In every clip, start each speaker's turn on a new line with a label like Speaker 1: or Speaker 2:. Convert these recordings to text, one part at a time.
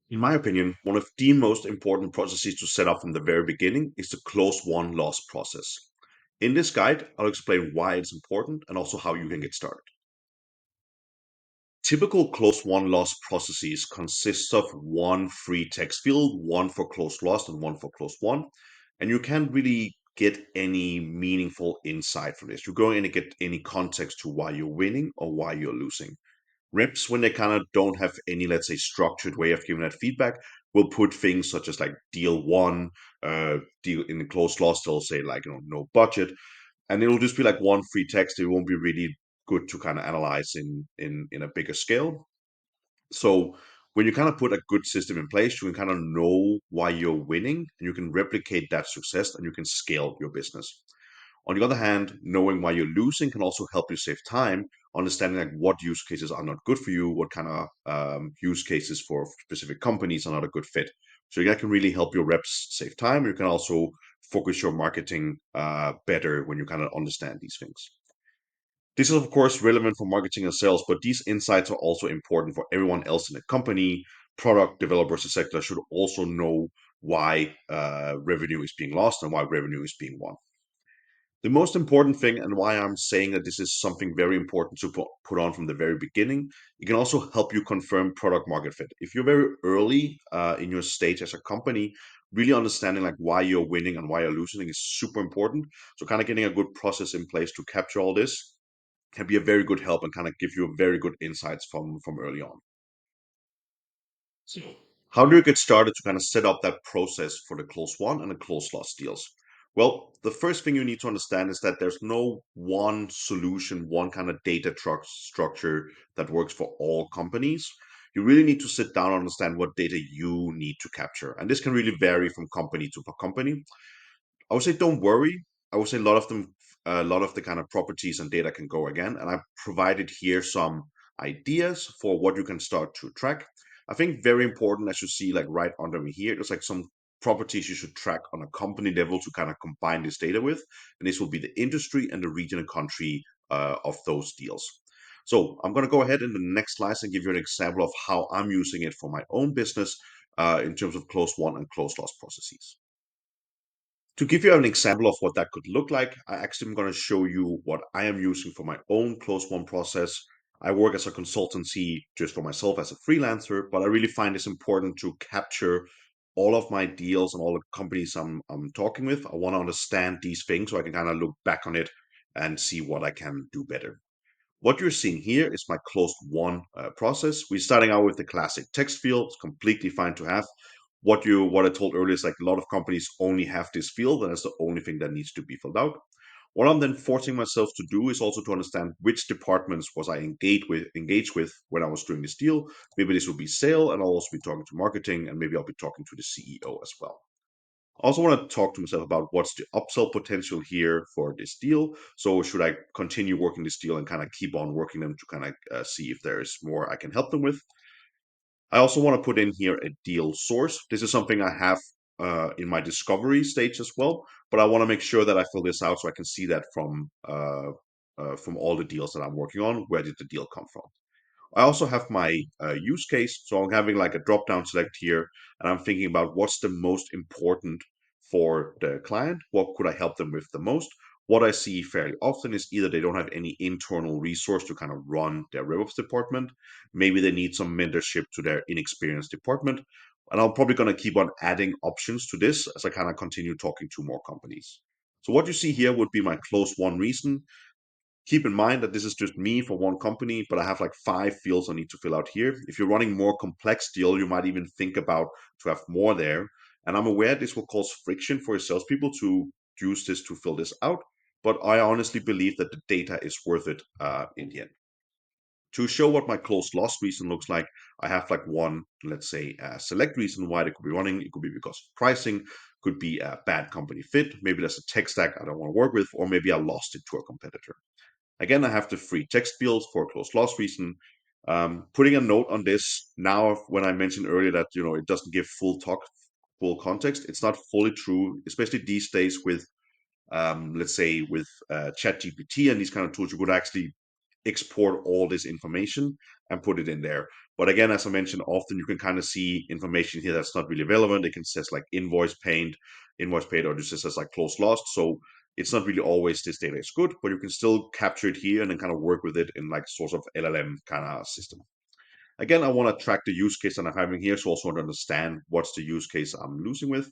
Speaker 1: In my opinion, one of the most important processes to set up from the very beginning is the close one loss process. In this guide, I'll explain why it's important and also how you can get started. Typical close one loss processes consist of one free text field, one for close loss and one for close won. And you can't really get any meaningful insight from this. You're going to get any context to why you're winning or why you're losing. Reps, when they kind of don't have any, let's say, structured way of giving that feedback, will put things such as like deal one, deal in the close loss, they'll say like, no budget. And it'll just be like one free text. It won't be really good to kind of analyze in a bigger scale. So when you kind of put a good system in place, you can kind of know why you're winning and you can replicate that success and you can scale your business. On the other hand, knowing why you're losing can also help you save time, understanding like what use cases are not good for you, what kind of use cases for specific companies are not a good fit. So that can really help your reps save time. You can also focus your marketing better when you kind of understand these things. This is, of course, relevant for marketing and sales, but these insights are also important for everyone else in the company. Product developers, etc., should also know why revenue is being lost and why revenue is being won. The most important thing, and why I'm saying that this is something very important to put on from the very beginning, it can also help you confirm product market fit. If you're very early in your stage as a company, really understanding like why you're winning and why you're losing is super important. So kind of getting a good process in place to capture all this can be a very good help and kind of give you very good insights from early on. So, how do you get started to kind of set up that process for the close one and the close loss deals? Well, the first thing you need to understand is that there's no one solution, one kind of data structure that works for all companies. You really need to sit down and understand what data you need to capture. And this can really vary from company to company. I would say don't worry. I would say a lot of the kind of properties and data can go again. And I've provided here some ideas for what you can start to track. I think very important, as you see, like right under me here, there's like some properties you should track on a company level to kind of combine this data with. And this will be the industry and the region and country of those deals. So I'm going to go ahead in the next slides and give you an example of how I'm using it for my own business in terms of close one and close loss processes. To give you an example of what that could look like, I actually am going to show you what I am using for my own close one process. I work as a consultancy just for myself as a freelancer, but I really find it's important to capture all of my deals and all the companies I'm talking with. I want to understand these things so I can kind of look back on it and see what I can do better. What you're seeing here is my closed one process. We're starting out with the classic text field. It's completely fine to have. What I told earlier is like a lot of companies only have this field, and that's the only thing that needs to be filled out. What I'm then forcing myself to do is also to understand which departments was I engaged with when I was doing this deal. Maybe this will be sale, and I'll also be talking to marketing, and maybe I'll be talking to the CEO as well. I also want to talk to myself about what's the upsell potential here for this deal. So should I continue working this deal and kind of keep on working them to kind of see if there's more I can help them with? I also want to put in here a deal source. This is something I have in my discovery stage as well, but I want to make sure that I fill this out so I can see that from all the deals that I'm working on. Where did the deal come from? I also have my use case. So I'm having like a drop down select here, and I'm thinking about what's the most important for the client. What could I help them with the most? What I see fairly often is either they don't have any internal resource to kind of run their RevOps department. Maybe they need some mentorship to their inexperienced department. And I'm probably going to keep on adding options to this as I kind of continue talking to more companies. So what you see here would be my close one reason. Keep in mind that this is just me for one company, but I have like 5 fields I need to fill out here. If you're running more complex deal, you might even think about to have more there. And I'm aware this will cause friction for your salespeople to use this to fill this out. But I honestly believe that the data is worth it in the end. To show what my close loss reason looks like, I have like one, let's say, select reason why they could be running. It could be because of pricing, could be a bad company fit. Maybe there's a tech stack I don't want to work with, or maybe I lost it to a competitor. Again, I have the free text fields for a close loss reason. Putting a note on this now, when I mentioned earlier that it doesn't give full context, it's not fully true, especially these days with let's say with ChatGPT and these kind of tools. You could actually export all this information and put it in there. But again, as I mentioned, often you can kind of see information here that's not really relevant. It can says like invoice paid, or just says like close lost. So it's not really always this data is good, but you can still capture it here and then kind of work with it in like sort of LLM kind of system. Again, I want to track the use case that I'm having here, so also want to understand what's the use case I'm losing with.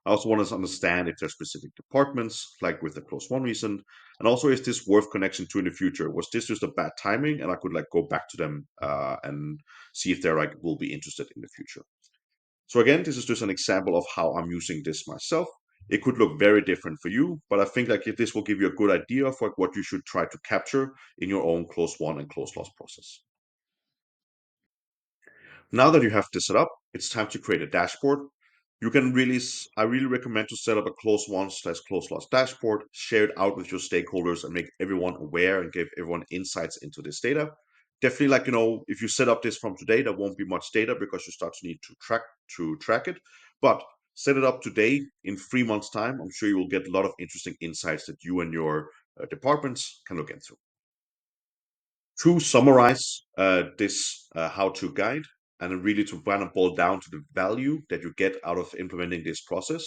Speaker 1: I also want to understand if there's specific departments, like with the close one reason, and also is this worth connection to in the future? Was this just a bad timing, and I could like go back to them and see if they're like will be interested in the future. So again, this is just an example of how I'm using this myself. It could look very different for you, but I think like this will give you a good idea of like what you should try to capture in your own close one and close loss process. Now that you have this set up, it's time to create a dashboard. I really recommend to set up a close one slash close loss dashboard, share it out with your stakeholders and make everyone aware and give everyone insights into this data. Definitely like, if you set up this from today, there won't be much data because you start to need to track it. But set it up today in 3 months time. I'm sure you will get a lot of interesting insights that you and your departments can look into. To summarize this how-to guide and then really to kind of boil down to the value that you get out of implementing this process,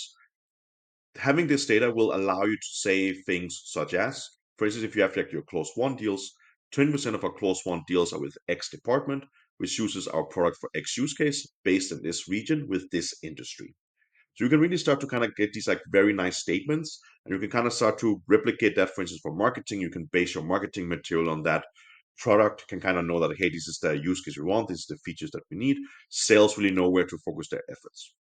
Speaker 1: having this data will allow you to say things such as, for instance, if you have like your close one deals, 20% of our close one deals are with X department, which uses our product for X use case based in this region with this industry. So you can really start to kind of get these like very nice statements, and you can kind of start to replicate that. For instance, for marketing, you can base your marketing material on that. Product can kind of know that, hey, this is the use case we want, this is the features that we need. Sales really know where to focus their efforts.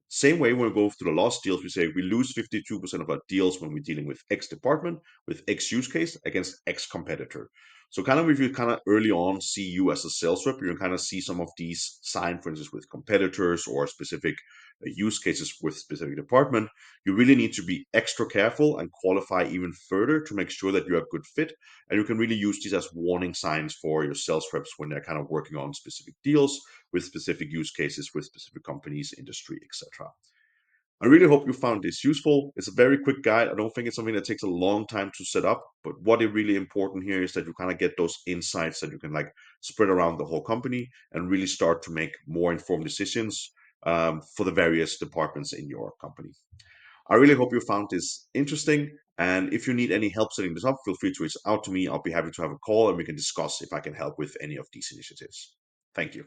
Speaker 1: Same way when we go through the lost deals, we say we lose 52% of our deals when we're dealing with X department, with X use case against X competitor. So kind of if you kind of early on see you as a sales rep, you can kind of see some of these sign, for instance, with competitors or specific use cases with specific department. You really need to be extra careful and qualify even further to make sure that you're a good fit. And you can really use these as warning signs for your sales reps when they're kind of working on specific deals with specific use cases, with specific companies, industry, etc. I really hope you found this useful. It's a very quick guide. I don't think it's something that takes a long time to set up, but what is really important here is that you kind of get those insights that you can like spread around the whole company and really start to make more informed decisions for the various departments in your company. I really hope you found this interesting. And if you need any help setting this up, feel free to reach out to me. I'll be happy to have a call and we can discuss if I can help with any of these initiatives. Thank you.